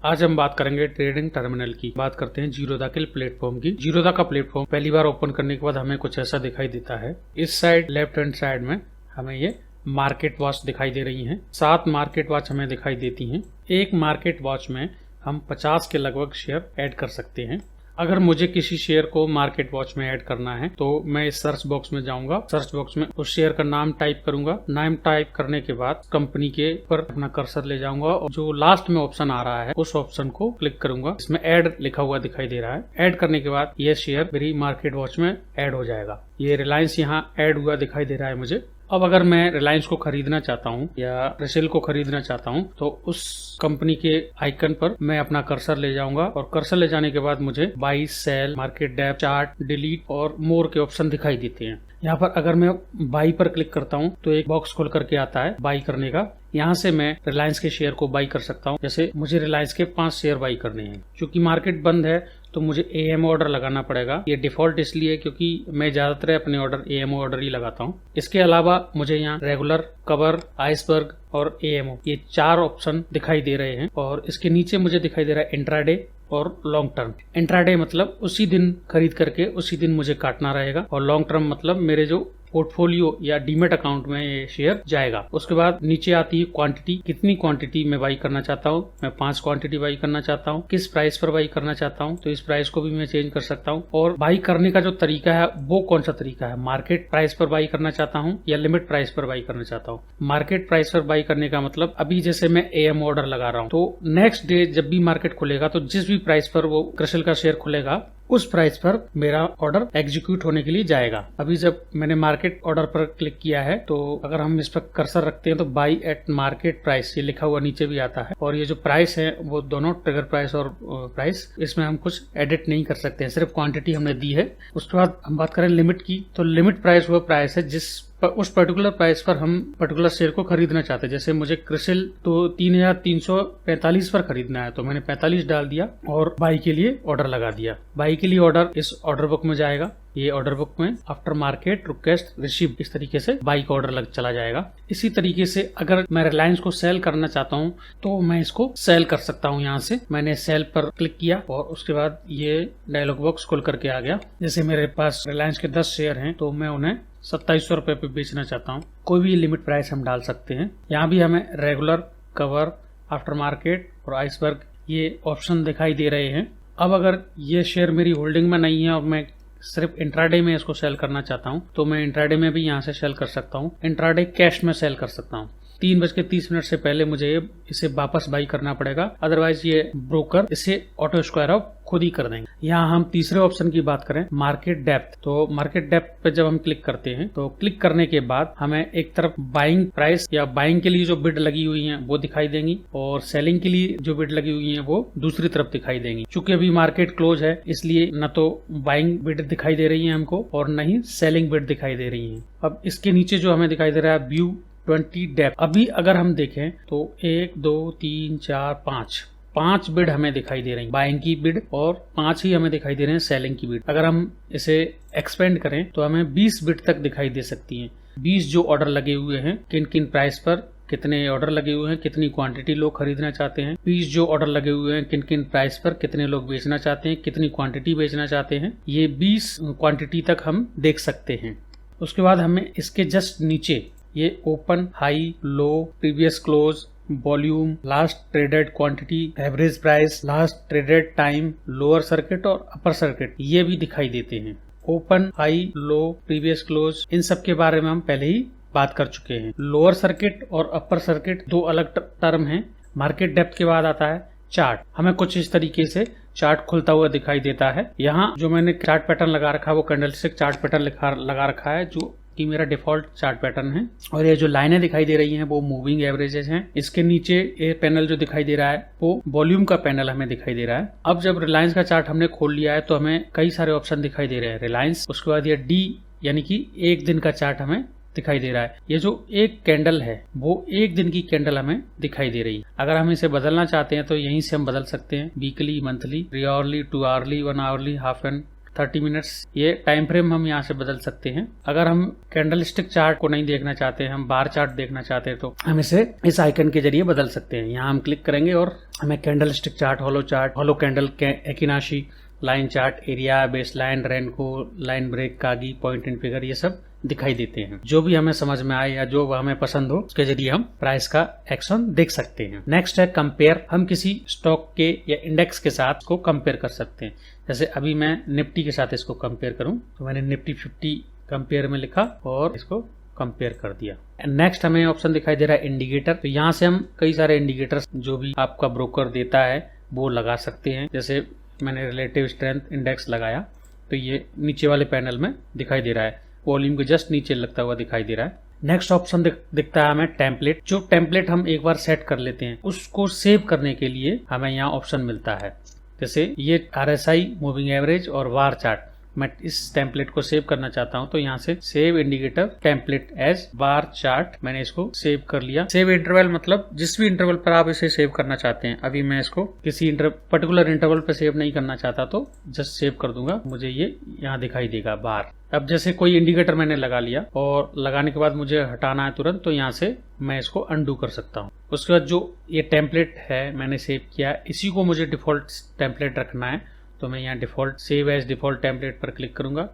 आज हम बात करेंगे ट्रेडिंग टर्मिनल की। बात करते हैं जीरोधा के प्लेटफॉर्म की। जीरोधा का प्लेटफॉर्म पहली बार ओपन करने के बाद हमें कुछ ऐसा दिखाई देता है। इस साइड लेफ्ट हैंड साइड में हमें ये मार्केट वॉच दिखाई दे रही हैं। 7 मार्केट वॉच हमें दिखाई देती हैं। एक मार्केट वॉच में हम 50 के लगभग शेयर ऐड कर सकते हैं। अगर मुझे किसी शेयर को मार्केट वॉच में ऐड करना है तो मैं इस सर्च बॉक्स में जाऊंगा। सर्च बॉक्स में उस शेयर का नाम टाइप करूंगा। नाम टाइप करने के बाद कंपनी के ऊपर अपना कर्सर ले जाऊंगा और जो लास्ट में ऑप्शन आ रहा है उस ऑप्शन को क्लिक करूंगा। इसमें ऐड लिखा हुआ दिखाई दे रहा है। ऐड करने के बाद यह शेयर मेरी मार्केट वॉच में ऐड हो जाएगा। ये रिलायंस यहाँ ऐड हुआ दिखाई दे रहा है मुझे। अब अगर मैं रिलायंस को खरीदना चाहता हूँ या क्रिसिल को खरीदना चाहता हूँ तो उस कंपनी के आइकन पर मैं अपना कर्सर ले जाऊंगा और कर्सर ले जाने के बाद मुझे buy, sell, market depth, chart, delete और मोर के ऑप्शन दिखाई देते हैं। यहाँ पर अगर मैं बाई पर क्लिक करता हूँ तो एक बॉक्स खोल करके आता है बाई करने का। यहाँ से मैं रिलायंस के शेयर को बाई कर सकता हूँ। जैसे मुझे रिलायंस के 5 शेयर बाई करने हैं। क्योंकि मार्केट बंद है तो मुझे एएम ऑर्डर लगाना पड़ेगा। ये डिफॉल्ट इसलिए क्योंकि मैं ज्यादातर अपने ऑर्डर एएम ऑर्डर ही लगाता हूँ। इसके अलावा मुझे यहाँ रेगुलर, कवर, आइसबर्ग और एएमओ ये 4 ऑप्शन दिखाई दे रहे हैं। और इसके नीचे मुझे दिखाई दे रहा है इंट्राडे और लॉन्ग टर्म। इंट्राडे मतलब उसी दिन खरीद करके उसी दिन मुझे काटना रहेगा और लॉन्ग टर्म मतलब मेरे जो पोर्टफोलियो या डीमेट अकाउंट में ये शेयर जाएगा। उसके बाद नीचे आती है क्वांटिटी। कितनी क्वांटिटी मैं बाई करना चाहता हूँ। मैं 5 क्वांटिटी बाई करना चाहता हूँ। किस प्राइस पर बाई करना चाहता हूँ तो इस प्राइस को भी मैं चेंज कर सकता हूँ। और बाई करने का जो तरीका है वो कौन सा तरीका है। मार्केट प्राइस पर बाई करना चाहता हूँ या लिमिट प्राइस पर बाई करना चाहता हूँ। मार्केट प्राइस पर बाई करने का मतलब अभी जैसे मैं एएम ऑर्डर लगा रहा हूँ तो नेक्स्ट डे जब भी मार्केट खुलेगा तो जिस भी प्राइस पर वो क्रिसिल का शेयर खुलेगा उस प्राइस पर मेरा ऑर्डर एग्जीक्यूट होने के लिए जाएगा। अभी जब मैंने मार्केट ऑर्डर पर क्लिक किया है तो अगर हम इस पर कर्सर रखते हैं तो बाई एट मार्केट प्राइस ये लिखा हुआ नीचे भी आता है। और ये जो प्राइस है वो दोनों ट्रिगर प्राइस और प्राइस, इसमें हम कुछ एडिट नहीं कर सकते हैं। सिर्फ क्वांटिटी हमने दी है। उसके बाद हम बात करें लिमिट की तो लिमिट प्राइस वो प्राइस है जिस उस पर्टिकुलर प्राइस पर हम पर्टिकुलर शेयर को खरीदना चाहते हैं। जैसे मुझे क्रिसिल तो 3345 पर खरीदना है तो मैंने 45 डाल दिया और बाई के लिए ऑर्डर लगा दिया। बाई के लिए ऑर्डर इस ऑर्डर बुक में जाएगा। ये ऑर्डर बुक में आफ्टर मार्केट रिक्वेस्ट रिसीव इस तरीके से बाई का ऑर्डर लग चला जाएगा। इसी तरीके से अगर मैं रिलायंस को सेल करना चाहता हूँ तो मैं इसको सेल कर सकता हूँ। यहाँ से मैंने सेल पर क्लिक किया और उसके बाद ये डायलॉग बॉक्स खोल करके आ गया। जैसे मेरे पास रिलायंस के 10 शेयर हैं तो मैं उन्हें 2700 रुपए पे बेचना चाहता हूँ। कोई भी लिमिट प्राइस हम डाल सकते हैं। यहाँ भी हमें रेगुलर, कवर, आफ्टर मार्केट और आइसबर्ग ये ऑप्शन दिखाई दे रहे हैं। अब अगर ये शेयर मेरी होल्डिंग में नहीं है और मैं सिर्फ इंट्राडे में इसको सेल करना चाहता हूँ तो मैं इंट्राडे में भी यहाँ से सेल कर सकता हूँ। इंट्राडे कैश में सेल कर सकता हूँ। 3:30 से पहले मुझे इसे वापस बाई करना पड़ेगा, अदरवाइज ये ब्रोकर इसे ऑटो स्क्वायर ऑफ खुद ही कर देंगे। यहाँ हम तीसरे ऑप्शन की बात करें मार्केट डेप्थ तो मार्केट डेप्थ पे जब हम क्लिक करते हैं तो क्लिक करने के बाद हमें एक तरफ बाइंग प्राइस या बाइंग के लिए जो बिड लगी हुई है वो दिखाई देंगी और सेलिंग के लिए जो बिड लगी हुई है वो दूसरी तरफ दिखाई देंगी। चूंकि अभी मार्केट क्लोज है इसलिए न तो बाइंग बिड दिखाई दे रही है हमको और न ही सेलिंग बिड दिखाई दे रही है। अब इसके नीचे जो हमें दिखाई दे रहा है व्यू 20 डेप्थ। अभी अगर हम देखें तो 1 2 3 4 5 बिड हमें दिखाई दे रही है बाइंग की बिड और 5 ही हमें दिखाई दे रहे हैं सेलिंग की बिड। अगर हम इसे एक्सपेंड करें तो हमें 20 बिड तक दिखाई दे सकती हैं। 20 जो ऑर्डर लगे हुए हैं, किन किन प्राइस पर कितने ऑर्डर लगे हुए हैं, कितनी क्वांटिटी लोग खरीदना चाहते हैं। 20 जो ऑर्डर लगे हुए हैं, किन किन प्राइस पर कितने लोग बेचना चाहते हैं, कितनी क्वांटिटी बेचना चाहते हैं, ये 20 क्वांटिटी तक हम देख सकते हैं। उसके बाद हमें इसके जस्ट नीचे ये open, high, low, previous close, volume, last traded quantity, average price, last traded time, lower circuit और अपर सर्किट ये भी दिखाई देते हैं। Open, high, low, previous close इन सब के बारे में हम पहले ही बात कर चुके हैं। लोअर सर्किट और अपर सर्किट 2 अलग टर्म हैं। मार्केट डेप्थ के बाद आता है चार्ट। हमें कुछ इस तरीके से चार्ट खुलता हुआ दिखाई देता है। यहाँ जो मैंने चार्ट पैटर्न लगा रखा है वो कैंडलस्टिक चार्ट पैटर्न लगा रखा है जो कि मेरा डिफॉल्ट चार्ट पैटर्न है। और ये जो लाइनें दिखाई दे रही हैं वो मूविंग एवरेजेस हैं। इसके नीचे ये पैनल जो दिखाई दे रहा है वो वॉल्यूम का पैनल हमें दिखाई दे रहा है। अब जब रिलायंस का चार्ट हमने खोल लिया है तो हमें कई सारे ऑप्शन दिखाई दे रहे हैं। रिलायंस, उसके बाद ये डी यानी कि 1 दिन का चार्ट हमें दिखाई दे रहा है। ये जो एक कैंडल है वो 1 दिन की कैंडल हमें दिखाई दे रही है। अगर हम इसे बदलना चाहते हैं तो यहीं से हम बदल सकते हैं। Weekly, monthly, 3 hourly, 2 hourly, 1 hourly, half an 30 minutes, ये टाइम फ्रेम हम यहाँ से बदल सकते हैं। अगर हम कैंडलस्टिक चार्ट को नहीं देखना चाहते हैं, हम बार चार्ट देखना चाहते हैं, तो हम इसे इस आइकन के जरिए बदल सकते हैं। यहाँ हम क्लिक करेंगे और हमें candlestick chart, hollow candle, Heikin Ashi, line chart, area, base line, Renko, line break, Kagi, point and figure, ये सब दिखाई देते हैं। जो भी हमें समझ में आए या जो हमें पसंद हो उसके जरिए हम प्राइस का एक्शन देख सकते हैं। नेक्स्ट है कंपेयर। हम किसी स्टॉक के या इंडेक्स के साथ इसको कंपेयर कर सकते हैं। जैसे अभी मैं निफ्टी के साथ इसको कंपेयर करूं तो मैंने निफ्टी 50 कंपेयर में लिखा और इसको कंपेयर कर दिया। नेक्स्ट हमें ऑप्शन दिखाई दे रहा है इंडिकेटर। तो यहाँ से हम कई सारे इंडिकेटर्स जो भी आपका ब्रोकर देता है वो लगा सकते हैं। जैसे मैंने रिलेटिव स्ट्रेंथ इंडेक्स लगाया तो ये नीचे वाले पैनल में दिखाई दे रहा है, वॉल्यूम के जस्ट नीचे लगता हुआ दिखाई दे रहा है। नेक्स्ट ऑप्शन दिखता है हमें टेम्पलेट। जो टेम्पलेट हम एक बार सेट कर लेते हैं उसको सेव करने के लिए हमें यहाँ ऑप्शन मिलता है। जैसे ये RSI, मूविंग एवरेज और वार चार्ट, मैं इस टेम्पलेट को सेव करना चाहता हूं तो यहाँ से save indicator template as bar chart, मैंने इसको सेव कर लिया। सेव इंटरवल मतलब जिस भी इंटरवल पर आप इसे सेव करना चाहते हैं। अभी मैं इसको किसी पर्टिकुलर इंटरवल पर सेव नहीं करना चाहता तो जस्ट सेव कर दूंगा, मुझे ये यहाँ दिखाई देगा बार। अब जैसे कोई इंडिकेटर मैंने लगा लिया और लगाने के बाद मुझे हटाना है तुरंत, तो यहाँ से मैं इसको अनडू कर सकता हूँ। उसके बाद जो ये टेम्पलेट है मैंने सेव किया, इसी को मुझे डिफॉल्ट टेम्पलेट रखना है, तो मैं यहाँ default save as default template पर क्लिक करूंगा।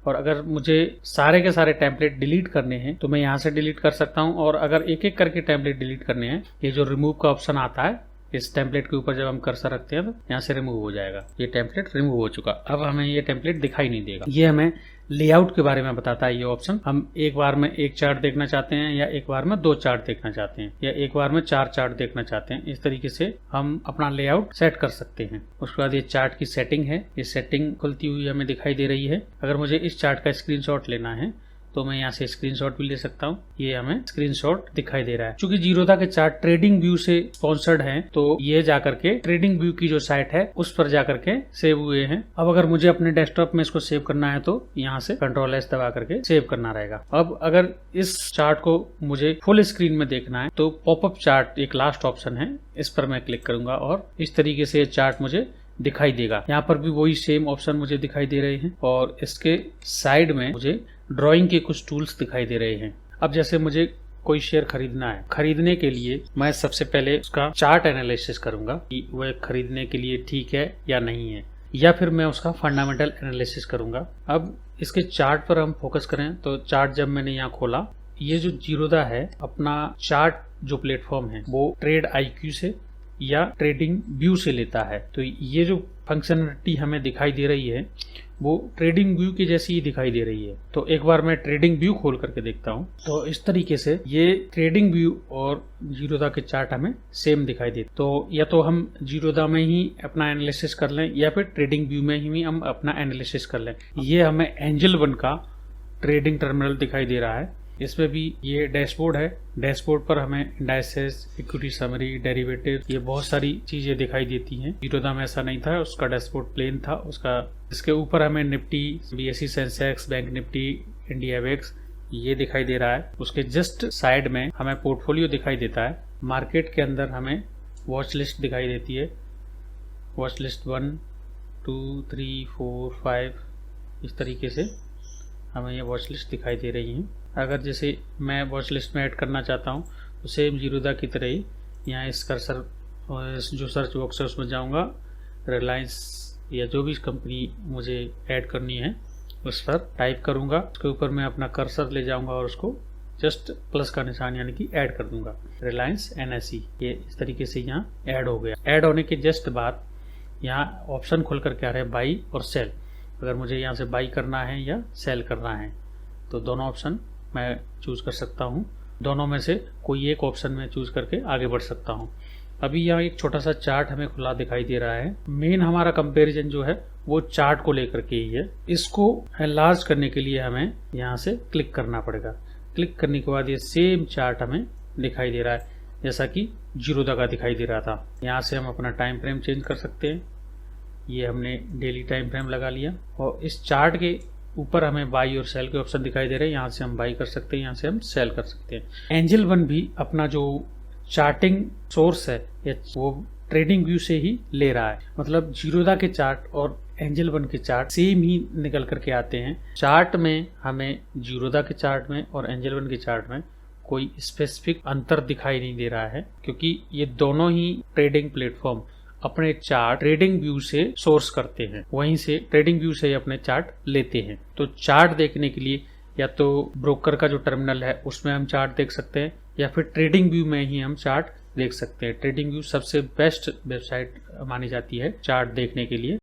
और अगर मुझे सारे के सारे टेम्पलेट डिलीट करने हैं तो मैं यहाँ से डिलीट कर सकता हूँ। और अगर एक एक करके टेम्पलेट डिलीट करने हैं, ये जो रिमूव का ऑप्शन आता है इस टेम्पलेट के ऊपर जब हम कर्सर रखते हैं तो यहाँ से रिमूव हो जाएगा। ये टेम्पलेट रिमूव हो चुका, अब हमें ये टेम्पलेट दिखाई नहीं देगा। ये हमें लेआउट के बारे में बताता है ये ऑप्शन। हम एक बार में एक चार्ट देखना चाहते हैं या एक बार में 2 चार्ट देखना चाहते हैं या एक बार में 4 चार्ट देखना चाहते हैं, इस तरीके से हम अपना लेआउट सेट कर सकते हैं। उसके बाद ये चार्ट की सेटिंग है, ये सेटिंग खुलती हुई हमें दिखाई दे रही है। अगर मुझे इस चार्ट का स्क्रीनशॉट लेना है तो मैं यहाँ से स्क्रीनशॉट भी ले सकता हूँ, ये हमें स्क्रीनशॉट दिखाई दे रहा है। चूंकि जीरोधा के चार्ट ट्रेडिंग व्यू से स्पॉन्सर्ड हैं तो ये जाकर के ट्रेडिंग व्यू की जो साइट है उस पर जाकर के सेव हुए हैं। अब अगर मुझे अपने डेस्कटॉप में इसको सेव करना है तो यहाँ से Ctrl+S दबा करके सेव करना रहेगा। अब अगर इस चार्ट को मुझे फुल स्क्रीन में देखना है तो पॉपअप चार्ट एक लास्ट ऑप्शन है, इस पर मैं क्लिक करूंगा और इस तरीके से चार्ट मुझे दिखाई देगा। यहाँ पर भी वही सेम ऑप्शन मुझे दिखाई दे रहे हैं और इसके साइड में मुझे ड्राइंग के कुछ टूल्स दिखाई दे रहे हैं। अब जैसे मुझे कोई शेयर खरीदना है, खरीदने के लिए मैं सबसे पहले उसका चार्ट एनालिसिस करूंगा कि वह खरीदने के लिए ठीक है या नहीं है, या फिर मैं उसका फंडामेंटल एनालिसिस करूंगा। अब इसके चार्ट पर हम फोकस करें तो चार्ट जब मैंने यहाँ खोला, ये जो जीरोधा है अपना चार्ट जो प्लेटफॉर्म है वो ट्रेड IQ से या ट्रेडिंग व्यू से लेता है। तो ये जो फंक्शनलिटी हमें दिखाई दे रही है वो ट्रेडिंग व्यू की जैसी ही दिखाई दे रही है। तो एक बार मैं ट्रेडिंग व्यू खोल करके देखता हूँ तो इस तरीके से ये ट्रेडिंग व्यू और जीरोधा के चार्ट हमें सेम दिखाई देते। तो या तो हम जीरोधा में ही अपना एनालिसिस कर लें या फिर ट्रेडिंग व्यू में ही हम अपना एनालिसिस कर लें। ये हमें एंजल वन का ट्रेडिंग टर्मिनल दिखाई दे रहा है, इसमें भी ये डैशबोर्ड है। डैशबोर्ड पर हमें इंडाइसेस, इक्विटी समरी, डेरिवेटिव, ये बहुत सारी चीजें दिखाई देती हैं। जीरोधा में ऐसा नहीं था, उसका डैशबोर्ड प्लेन था उसका। इसके ऊपर हमें Nifty, BSE Sensex, bank Nifty, India VIX ये दिखाई दे रहा है। उसके जस्ट साइड में हमें पोर्टफोलियो दिखाई देता है। मार्केट के अंदर हमें वॉच लिस्ट दिखाई देती है, वॉच लिस्ट 1, 2, 3, 4, 5, इस तरीके से हमें ये वॉच लिस्ट दिखाई दे रही है। अगर जैसे मैं वॉच लिस्ट में ऐड करना चाहता हूँ तो सेम जीरोधा की तरह ही यहाँ इस कर्सर जो सर्च बॉक्स है उसमें जाऊँगा, रिलायंस या जो भी कंपनी मुझे ऐड करनी है उस पर टाइप करूँगा। उसके ऊपर मैं अपना कर्सर ले जाऊँगा और उसको जस्ट प्लस का निशान यानी कि ऐड कर दूंगा, रिलायंस NSE। ये इस तरीके से यहाँ ऐड हो गया। ऐड होने के जस्ट बाद यहाँ ऑप्शन खुल कर क्या रहे, बाई और सेल। अगर मुझे यहाँ से बाई करना है या सेल करना है तो दोनों ऑप्शन मैं चूज कर सकता हूँ। दोनों में से कोई एक ऑप्शन में चूज करके आगे बढ़ सकता हूँ। अभी यहाँ एक छोटा सा चार्ट हमें खुला दिखाई दे रहा है। मेन हमारा कंपैरिजन जो है वो चार्ट को लेकर के ही है। इसको एनलार्ज करने के लिए हमें यहाँ से क्लिक करना पड़ेगा। क्लिक करने के बाद ये सेम चार्ट हमें दिखाई दे रहा है जैसा कि जीरोधा का दिखाई दे रहा था। यहाँ से हम अपना टाइम फ्रेम चेंज कर सकते हैं। ये हमने डेली टाइम फ्रेम लगा लिया और इस चार्ट के ऊपर हमें बाई और सेल के ऑप्शन दिखाई दे रहे हैं। यहाँ से हम बाई कर सकते हैं, यहाँ से हम सेल कर सकते हैं। एंजल वन भी अपना जो चार्टिंग सोर्स है या वो ट्रेडिंग व्यू से ही ले रहा है। मतलब जीरोधा के चार्ट और एंजल वन के चार्ट सेम ही निकल करके आते हैं। चार्ट में हमें जीरोधा के चार्ट में और एंजल वन के चार्ट में कोई स्पेसिफिक अंतर दिखाई नहीं दे रहा है, क्योंकि ये दोनों ही ट्रेडिंग प्लेटफॉर्म अपने चार्ट ट्रेडिंग व्यू से सोर्स करते हैं, वहीं से ट्रेडिंग व्यू से ही अपने चार्ट लेते हैं। तो चार्ट देखने के लिए या तो ब्रोकर का जो टर्मिनल है उसमें हम चार्ट देख सकते हैं, या फिर ट्रेडिंग व्यू में ही हम चार्ट देख सकते हैं। ट्रेडिंग व्यू सबसे बेस्ट वेबसाइट मानी जाती है चार्ट देखने के लिए।